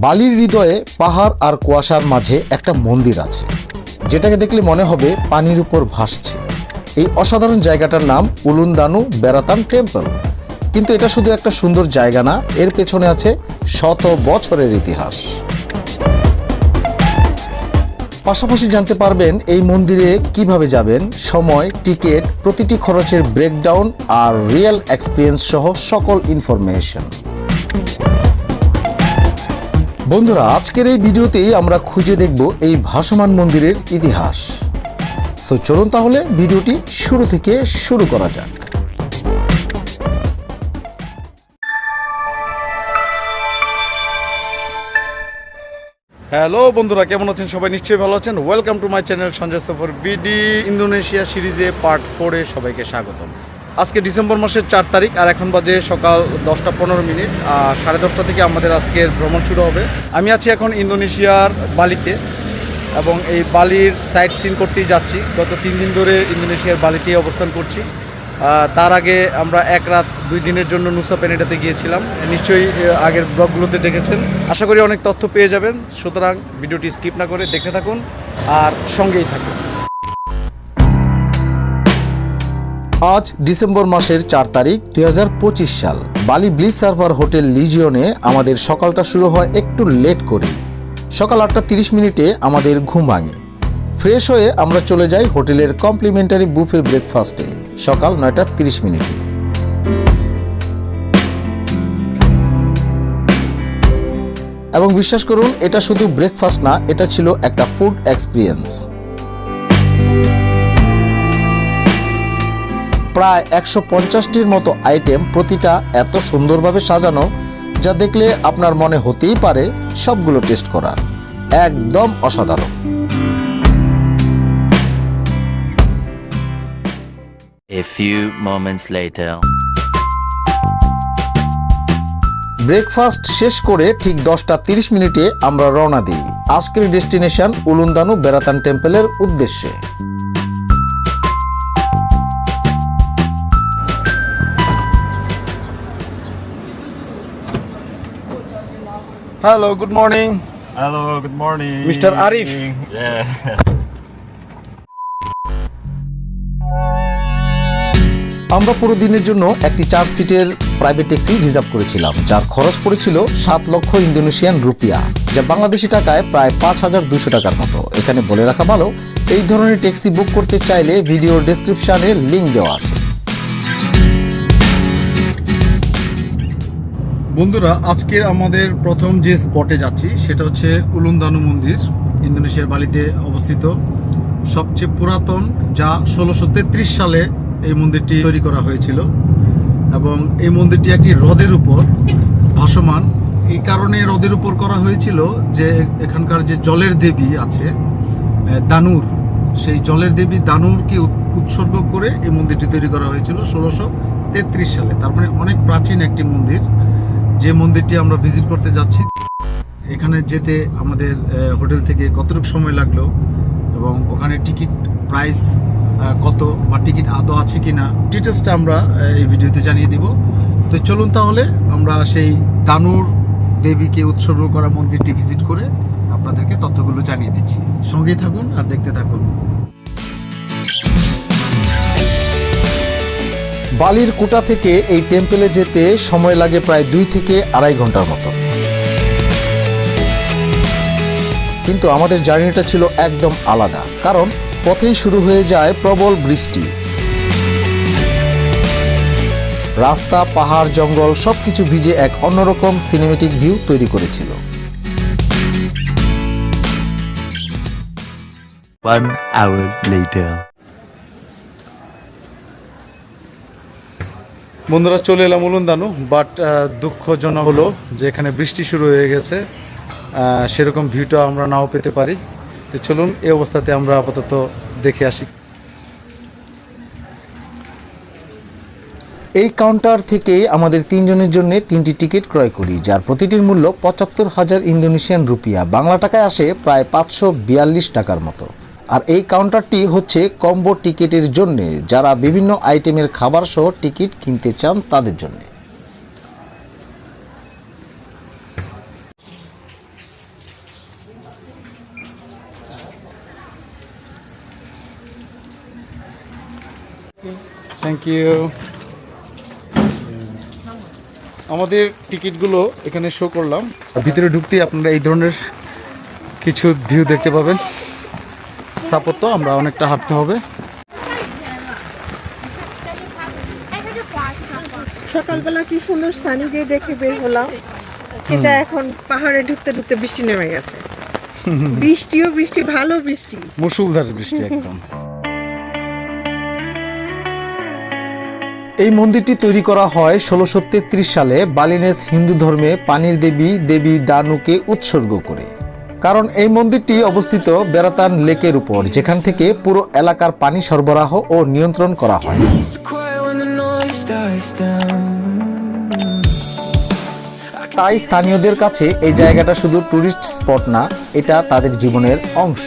বালির হৃদয়ে পাহাড় আর কুয়াশার মাঝে একটা মন্দির আছে, যেটাকে দেখলে মনে হবে পানির উপর ভাসছে। এই অসাধারণ জায়গাটার নাম উলুন্দানু বেরাতান টেম্পল। কিন্তু এটা শুধু একটা সুন্দর জায়গা না, এর পেছনে আছে শত বছরের ইতিহাস। পাশাপাশি জানতে পারবেন এই মন্দিরে কিভাবে যাবেন, সময়, টিকিট, প্রতিটি খরচের ব্রেকডাউন আর রিয়েল এক্সপিরিয়েন্স সহ সকল ইনফরমেশন। বন্ধুরা, আজকের এই ভিডিওতেই আমরা খুঁজে দেখব এই ভাসমান মন্দিরের ইতিহাস। তো চলুন তাহলে ভিডিওটি শুরু থেকে শুরু করা যাক। হ্যালো বন্ধুরা, কেমন আছেন সবাই? নিশ্চয়ই ভালো আছেন। Welcome to my channel Sanjay সফর বিডি। ইন্দোনেশিয়া সিরিজে পার্ট 4-এ সবাইকে স্বাগতম। আজকে ডিসেম্বর মাসের 4 তারিখ আর এখন বাজে সকাল 10:15। 10:30 থেকে আমাদের আজকের ভ্রমণ শুরু হবে। আমি আছি এখন ইন্দোনেশিয়ার বালিতে এবং এই বালির সাইট সিন করতেই যাচ্ছি। গত 3 দিন ধরে ইন্দোনেশিয়ার বালিতেই অবস্থান করছি। তার আগে আমরা 1 রাত 2 দিনের জন্য নুসা পেনিডাতে গিয়েছিলাম। নিশ্চয়ই আগের ব্লগগুলোতে দেখেছেন। আশা করি অনেক তথ্য পেয়ে যাবেন। সুতরাং ভিডিওটি স্কিপ না করে দেখতে থাকুন আর সঙ্গেই থাকুন। আজ ডিসেম্বর মাসের 4 তারিখ 2025 সাল। বালি ব্লিস সার্ভার হোটেল লিজিয়নে আমাদের সকালটা শুরু হয় একটু লেট করে। সকাল 8:30 আমাদের ঘুম ভাঙে। ফ্রেশ হয়ে আমরা চলে যাই হোটেলের কমপ্লিমেন্টারি বুফে ব্রেকফাস্টে সকাল 9:30। এবং বিশ্বাস করুন, এটা শুধু ব্রেকফাস্ট না, এটা ছিল একটা ফুড এক্সপিরিয়েন্স। প্রায় 150টির মতো আইটেম, প্রতিটা এত সুন্দরভাবে সাজানো যা দেখলে আপনার মনে হতেই পারে সবগুলো টেস্ট করার। একদম অসাধারণ। A few moments later. Breakfast শেষ করে ঠিক 10:30 আমরা রওনা দিই আজকের ডেস্টিনেশন উলুন্দানু বেরাতান টেম্পলের উদ্দেশ্যে। Hello, good morning. Hello, good morning. Mr. Arif. Yeah. আমরা পুরো দিনের জন্য একটি 4 সিটের প্রাইভেট ট্যাক্সি রিজার্ভ করেছিলাম, যার খরচ পড়েছিল 7 লক্ষ ইন্দোনেশিয়ান রুপিয়া, যা বাংলাদেশি টাকায় প্রায় 5,200 টাকার মতো। এখানে বলে রাখা ভালো, এই ধরনের ট্যাক্সি বুক করতে চাইলে ভিডিওর ডেসক্রিপশনে লিংক দেওয়া আছে। বন্ধুরা, আজকের আমাদের প্রথম যে স্পটে যাচ্ছি সেটা হচ্ছে উলুন্দানু মন্দির, ইন্দোনেশিয়ার বালিতে অবস্থিত। সবচেয়ে পুরাতন, যা 1633 সালে এই মন্দিরটি তৈরি করা হয়েছিল এবং এই মন্দিরটি একটি হ্রদের উপর ভাসমান। এই কারণে হ্রদের উপর করা হয়েছিল যে এখানকার যে জলের দেবী আছে দানুর, সেই জলের দেবী দানুরকে উৎসর্গ করে এই মন্দিরটি তৈরি করা হয়েছিল 1633 সালে। তার মানে অনেক প্রাচীন একটি মন্দির, যে মন্দিরটি আমরা ভিজিট করতে যাচ্ছি। এখানে যেতে আমাদের হোটেল থেকে কতটুকু সময় লাগলো এবং ওখানে টিকিট প্রাইস কত বা টিকিট আদৌ আছে কিনা, ডিটেলসটা আমরা এই ভিডিওতে জানিয়ে দিব। তো চলুন তাহলে আমরা সেই দানুর দেবীকে উৎসর্গ করা মন্দিরটি ভিজিট করে আপনাদেরকে তথ্যগুলো জানিয়ে দিচ্ছি। সঙ্গেই থাকুন আর দেখতে থাকুন। বালির কুটা থেকে এই টেম্পলে যেতে সময় লাগে প্রায় 2 থেকে 2.5 ঘন্টার মতো। কিন্তু আমাদের জার্নিটা ছিল একদম আলাদা, কারণ পথেই শুরু হয়ে যায় প্রবল বৃষ্টি। রাস্তা, পাহাড়, জঙ্গল সবকিছু ভিজে এক অন্যরকম সিনেমেটিক ভিউ তৈরি করেছিল। 1 hour later. বন্ধুরা, চলে এলাম উলুন্দানু, বাট দুঃখজনক হলো যে এখানে বৃষ্টি শুরু হয়ে গেছে। সেরকম ভিউটা আমরা নাও পেতে পারি। তো চলুন, এই অবস্থাতে আমরা আপাতত দেখে আসি। এই কাউন্টার থেকে আমাদের 3 জনের জন্য 3টি টিকিট ক্রয় করি, যার প্রতিটির মূল্য 75,000 ইন্দোনেশিয়ান রুপিয়া, বাংলা টাকায় আসে প্রায় 542 টাকার মতো। আর এই কাউন্টারটি হচ্ছে কম্বো টিকিটের জন্য, যারা বিভিন্ন আইটেমের খাবার সহ টিকিট কিনতে চান তাদের জন্য। Thank you. আমাদের টিকিটগুলো এখানে শো করলাম। ভিতরে ঢুকতেই আপনারা এই ধরনের কিছু ভিউ দেখতে পাবেন। স্থাপত্য, আমরা অনেকটা হাঁটতে হবে। সকালবেলা কি সুন্দর সানি ডে দেখে বের হলাম, কিন্তু এখন পাহাড়ে ঢুকতে ঢুকতে বৃষ্টি নেমে গেছে। বৃষ্টি ভালো বৃষ্টি, মুষলধারে বৃষ্টি একদম। এই মন্দিরটি তৈরি করা হয় 1633 সালে বালিনেস হিন্দু ধর্মে পানির দেবী দেবী দানুকে উৎসর্গ করে। কারণ এই মন্দিরটি অবস্থিত বেরাতান লেকের উপর, যেখান থেকে পুরো এলাকার পানি সরবরাহ ও নিয়ন্ত্রণ করা হয়। তাই স্থানীয়দের কাছে এই জায়গাটা শুধু টুরিস্ট স্পট না, এটা তাদের জীবনের অংশ।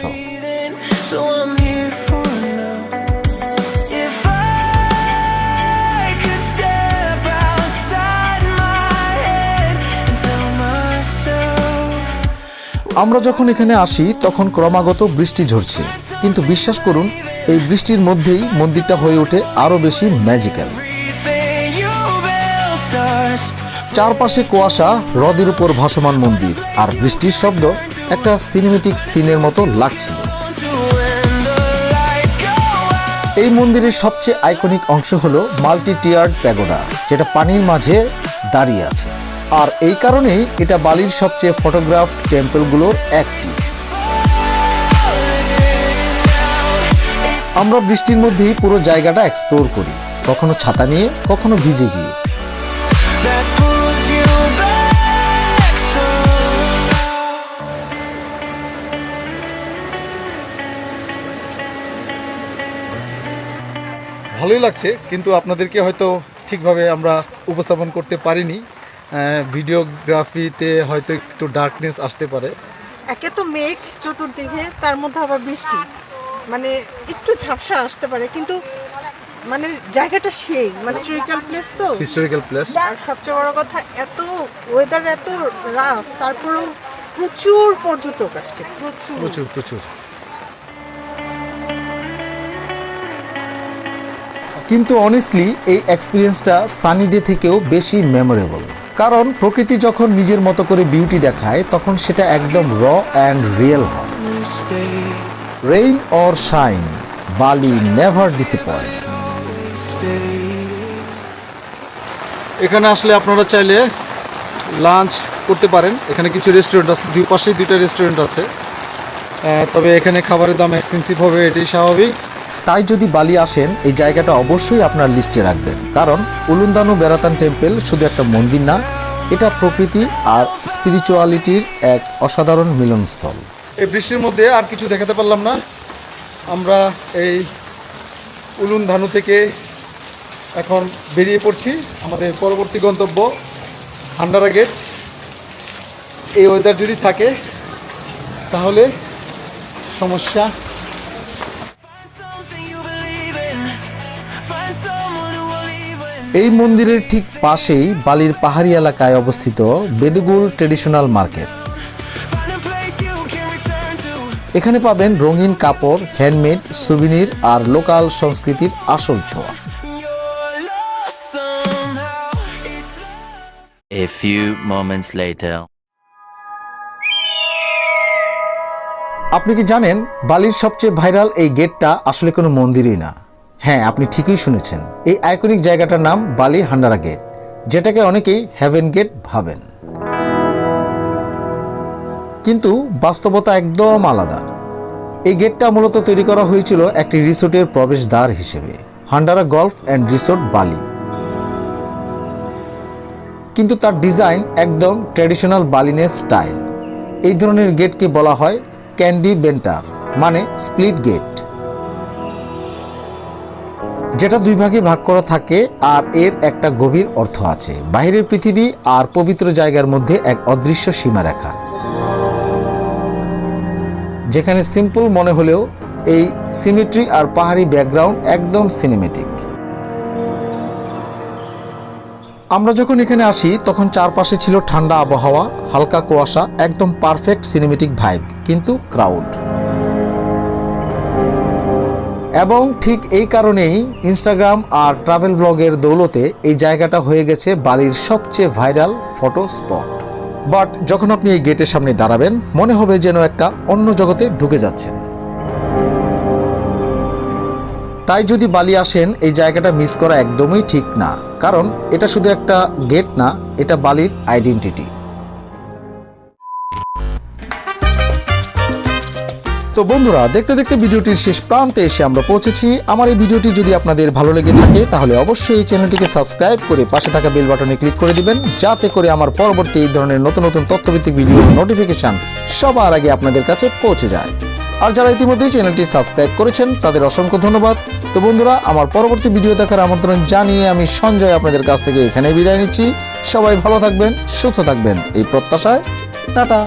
আমরা যখন এখানে আসি তখন ক্রমাগত বৃষ্টি ঝরছে, কিন্তু বিশ্বাস করুন এই বৃষ্টির মধ্যেই মন্দিরটা হয়ে ওঠে আরো বেশি ম্যাজিক্যাল। চারপাশে কুয়াশা, হ্রদের উপর ভাসমান মন্দির আর বৃষ্টির শব্দ একটা সিনেমেটিক সিনের মতো লাগছিল। এই মন্দিরের সবচেয়ে আইকনিক অংশ হলো মাল্টি টিয়ার্ড প্যাগোডা, যেটা পানির মাঝে দাঁড়িয়ে আছে। আর এই কারণেই এটা বালির সবচেয়ে ফটোগ্রাফড টেম্পলগুলোর একটি। আমরা বৃষ্টির মধ্যেই পুরো জায়গাটা এক্সপ্লোর করি, কখনো ছাতা নিয়ে, কখনো ভিজে গিয়ে। ভালোই লাগছে, কিন্তু আপনাদেরকে হয়তো ঠিকভাবে আমরা উপস্থাপন করতে পারিনি। ভিডিওগ্রাফিতে হয়তো একটু ডার্কনেস আসতে পারে। একে তো মেঘ চতুর্দিকে, তার মধ্যে আবার বৃষ্টি, মানে একটু ঝাপসা আসতে পারে, কিন্তু মানে জায়গাটা সেই হিস্টোরিক্যাল প্লেস, তো হিস্টোরিক্যাল প্লেস। আর সবচেয়ে বড় কথা, এত ওয়েদার এত রাফ, তারপরেও প্রচুর পর্যটক আসছে, প্রচুর। কিন্তু অনেস্টলি এই এক্সপিরিয়েন্সটা সানি ডে থেকেও বেশি মেমোরেবল। কারণ প্রকৃতি যখন নিজের মতো করে বিউটি দেখায়, তখন সেটা একদম র অ্যান্ড রিয়েল হয়। রেইন অর শাইন, বালি নেভার ডিসঅ্যাপয়েন্টস। এখানে আসলে আপনারা চাইলে লাঞ্চ করতে পারেন। এখানে কিছু রেস্টুরেন্ট আছে, দুই পাশেই দুইটা রেস্টুরেন্ট আছে। তবে এখানে খাবারের দাম এক্সপেন্সিভ হবে, এটাই স্বাভাবিক। তাই যদি বালি আসেন, এই জায়গাটা অবশ্যই আপনার লিস্টে রাখবেন। কারণ উলুন্দানু বেরাতান টেম্পল শুধু একটা মন্দির না, এটা প্রকৃতি আর স্পিরিচুয়ালিটির এক অসাধারণ মিলনস্থল। এই বৃষ্টির মধ্যে আর কিছু দেখাতে পারলাম না। আমরা এই উলুন্দানু থেকে এখন বেরিয়ে পড়ছি আমাদের পরবর্তী গন্তব্য হান্ডারা গেট। এই ওয়েদার যদি থাকে তাহলে সমস্যা। এই মন্দিরের ঠিক পাশেই বালির পাহাড়ি এলাকায় অবস্থিত বেদুগুল ট্রেডিশনাল মার্কেট। এখানে পাবেন রঙিন কাপড়, হ্যান্ডমেড, সুভিনির আর লোকাল সংস্কৃতির আসল ছোঁয়া। A few moments later. আপনি কি জানেন বালির সবচেয়ে ভাইরাল এই গেটটা আসলে কোনো মন্দিরই না? হ্যাঁ, আপনি ঠিকই শুনেছেন। এই আইকনিক জায়গাটার নাম বালি হান্ডারা গেট, যেটাকে অনেকেই হেভেন গেট ভাবেন। কিন্তু বাস্তবতা একদম আলাদা। এই গেটটা মূলত তৈরি করা হয়েছিল একটি রিসোর্টের প্রবেশদ্বার হিসেবে, হান্ডারা গলফ অ্যান্ড রিসোর্ট বালি। কিন্তু তার ডিজাইন একদম ট্র্যাডিশনাল বালিনেস স্টাইল। এই ধরনের গেটকে বলা হয় ক্যান্ডি বেন্টার, মানে স্প্লিট গেট, যেটা দুই ভাগে ভাগ করা থাকে। আর এর একটা গভীর অর্থ আছে, বাইরের পৃথিবী আর পবিত্র জায়গার মধ্যে এক অদৃশ্য সীমারেখা, যেখানে সিম্পল মনে হলেও এই সিমেট্রি আর পাহাড়ি ব্যাকগ্রাউন্ড একদম সিনেমেটিক। আমরা যখন এখানে আসি তখন চারপাশে ছিল ঠান্ডা আবহাওয়া, হালকা কুয়াশা, একদম পারফেক্ট সিনেমেটিক ভাইব, কিন্তু ক্রাউড। এবং ঠিক এই কারণেই ইনস্টাগ্রাম আর ট্রাভেল ব্লগের দৌলতে এই জায়গাটা হয়ে গেছে বালির সবচেয়ে ভাইরাল ফটো স্পট। বাট যখন আপনি এই গেটের সামনে দাঁড়াবেন মনে হবে যেন একটা অন্য জগতে ঢুকে যাচ্ছেন। তাই যদি বালি আসেন এই জায়গাটা মিস করা একদমই ঠিক না, কারণ এটা শুধু একটা গেট না, এটা বালির আইডেন্টিটি। তো বন্ধুরা, দেখতে দেখতে ভিডিওটির শেষ প্রান্তে এসে আমরা পৌঁছেছি। আমার এই ভিডিওটি যদি আপনাদের ভালো লেগে থাকে তাহলে অবশ্যই এই চ্যানেলটিকে সাবস্ক্রাইব করে পাশে থাকা বেল বাটনে ক্লিক করে দিবেন, যাতে করে আমার পরবর্তী এই ধরনের নতুন নতুন তথ্যভিত্তিক ভিডিওর নোটিফিকেশন সবার আগে আপনাদের কাছে পৌঁছে যায়। আর যারা ইতিমধ্যেই চ্যানেলটি সাবস্ক্রাইব করেছেন তাদের অসংখ্য ধন্যবাদ। তো বন্ধুরা, আমার পরবর্তী ভিডিও দেখার আমন্ত্রণ জানিয়ে আমি সঞ্জয় আপনাদের কাছ থেকে এখানে বিদায় নিচ্ছি। সবাই ভালো থাকবেন, সুস্থ থাকবেন এই প্রত্যাশায়। টাটা।